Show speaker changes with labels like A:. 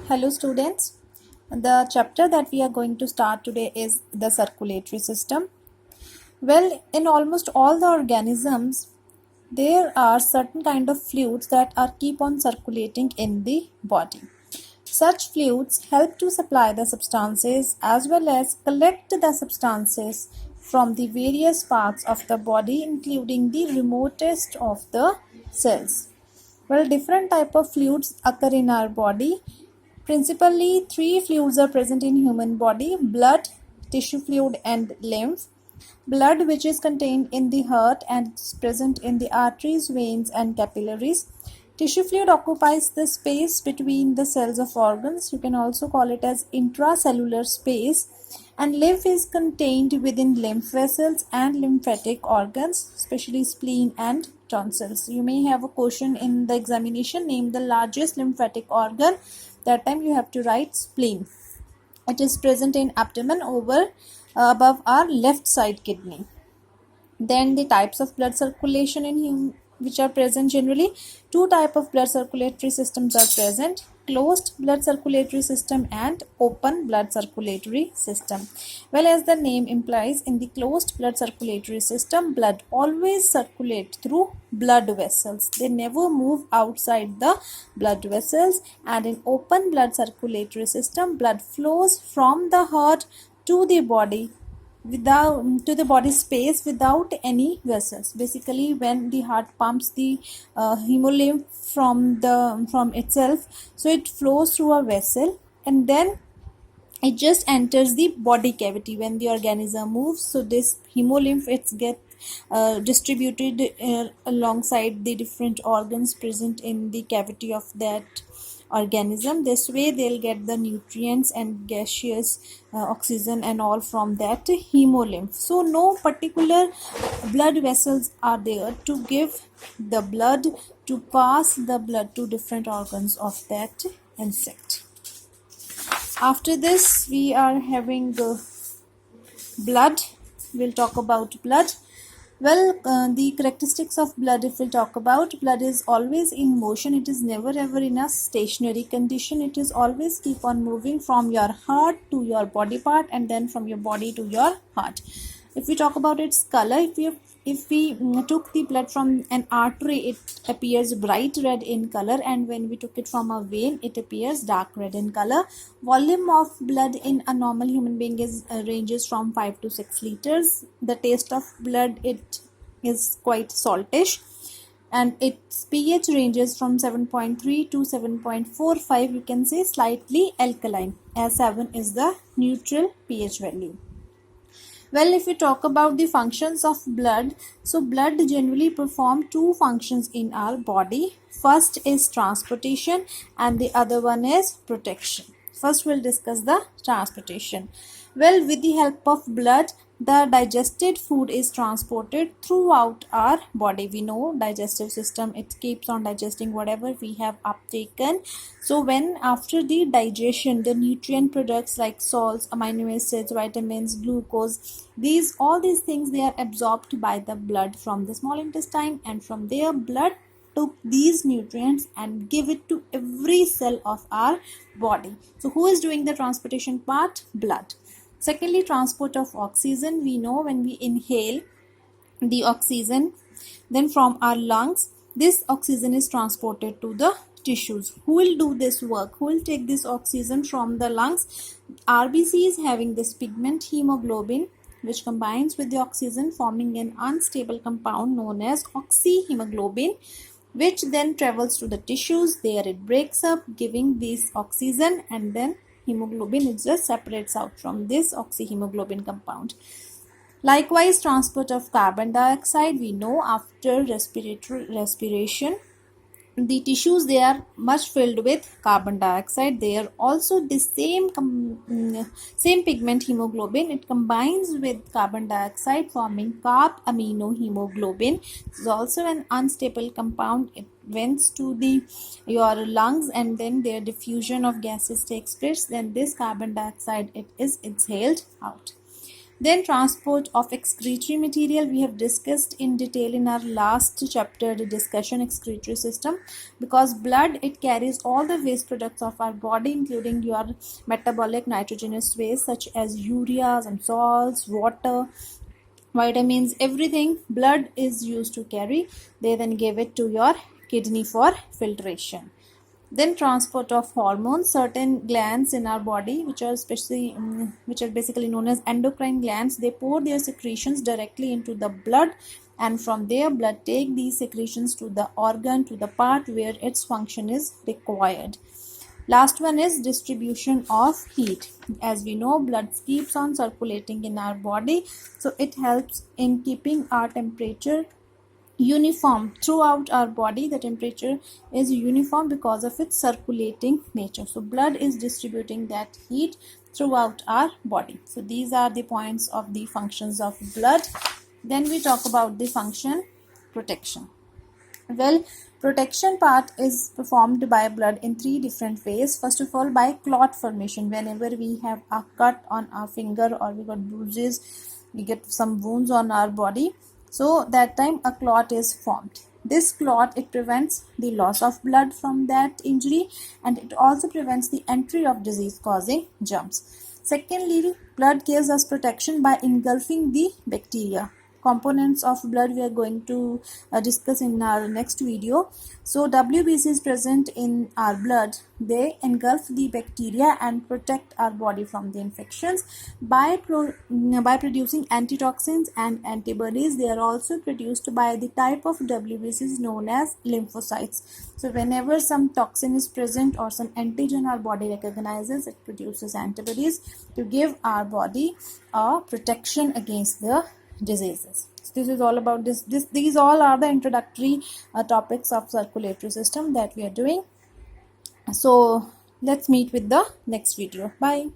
A: Hello students, the chapter that we are going to start today is the circulatory system. Well, in almost all the organisms, there are certain kind of fluids that are keep on circulating in the body. Such fluids help to supply the substances as well as collect the substances from the various parts of the body, including the remotest of the cells. Well, different type of fluids occur in our body. Principally, three fluids are present in human body: blood, tissue fluid, and lymph. Blood, which is contained in the heart and is present in the arteries, veins, and capillaries. Tissue fluid occupies the space between the cells of organs. You can also call it as intracellular space. And lymph is contained within lymph vessels and lymphatic organs, especially spleen and tonsils. You may have a question in the examination: name the largest lymphatic organ. That time you have to write spleen. It is present in abdomen above our left side kidney. Then the types of blood circulation in which are present: generally two type of blood circulatory systems are present: closed blood circulatory system and open blood circulatory system. Well, as the name implies, in the closed blood circulatory system, blood always circulates through blood vessels. They never move outside the blood vessels. And in open blood circulatory system, blood flows from the heart to the body space without any vessels. Basically, when the heart pumps the hemolymph from itself, so it flows through a vessel and then it just enters the body cavity when the organism moves. So this hemolymph, it's get distributed alongside the different organs present in the cavity of that organism. This way they'll get the nutrients and gaseous oxygen and all from that hemolymph. So no particular blood vessels are there to give the blood, to pass the blood to different organs of that insect. After this, we are having blood. We'll talk about blood. Well, the characteristics of blood, if we'll talk about, blood is always in motion. It is never ever in a stationary condition. It is always keep on moving from your heart to your body part and then from your body to your heart. If we talk about its color, if we took the blood from an artery, it appears bright red in color, and when we took it from a vein, it appears dark red in color. Volume of blood in a normal human being is ranges from 5 to 6 liters. The taste of blood, it is quite saltish, and its pH ranges from 7.3 to 7.45. You can say slightly alkaline, as 7 is the neutral pH value. Well, if we talk about the functions of blood, so blood generally perform two functions in our body. First is transportation and the other one is protection. First, we'll discuss the transportation. Well, with the help of blood, the digested food is transported throughout our body. We know digestive system, it keeps on digesting whatever we have uptaken. So when after the digestion, the nutrient products like salts, amino acids, vitamins, glucose, all these things, they are absorbed by the blood from the small intestine, and from there blood took these nutrients and give it to every cell of our body. So who is doing the transportation part? Blood. Secondly, transport of oxygen. We know when we inhale the oxygen, then from our lungs, this oxygen is transported to the tissues. Who will do this work? Who will take this oxygen from the lungs? RBC is having this pigment hemoglobin, which combines with the oxygen, forming an unstable compound known as oxyhemoglobin, which then travels to the tissues. There it breaks up, giving this oxygen, and then hemoglobin, it just separates out from this oxyhemoglobin compound. Likewise, transport of carbon dioxide. We know after respiration, the tissues, they are much filled with carbon dioxide. They are also the same pigment hemoglobin. It combines with carbon dioxide, forming carb amino hemoglobin. This is also an unstable compound. It vents to your lungs, and then their diffusion of gases takes place. Then this carbon dioxide, it is exhaled out. Then transport of excretory material, we have discussed in detail in our last chapter, the discussion excretory system, because blood, it carries all the waste products of our body, including your metabolic nitrogenous waste such as urea, some salts, water, vitamins, everything blood is used to carry. They then give it to your kidney for filtration. Then transport of hormones, certain glands in our body which are which are basically known as endocrine glands, they pour their secretions directly into the blood, and from there blood take these secretions to the organ, to the part where its function is required. Last one is distribution of heat. As we know, blood keeps on circulating in our body, so it helps in keeping our temperature uniform throughout our body. The temperature is uniform because of its circulating nature. So blood is distributing that heat throughout our body. So these are the points of the functions of blood. Then we talk about the function protection. Well, protection part is performed by blood in three different ways. First of all, by clot formation. Whenever we have a cut on our finger, or we got bruises, we get some wounds on our body, so that time a clot is formed. This clot, it prevents the loss of blood from that injury, and it also prevents the entry of disease causing germs. Secondly, blood gives us protection by engulfing the bacteria. Components of blood we are going to discuss in our next video. So WBC is present in our blood. They engulf the bacteria and protect our body from the infections by producing antitoxins and antibodies. They are also produced by the type of WBCs known as lymphocytes. So whenever some toxin is present or some antigen our body recognizes, it produces antibodies to give our body a protection against the diseases. So this is all about these all are the introductory topics of circulatory system that we are doing. So let's meet with the next video. Bye.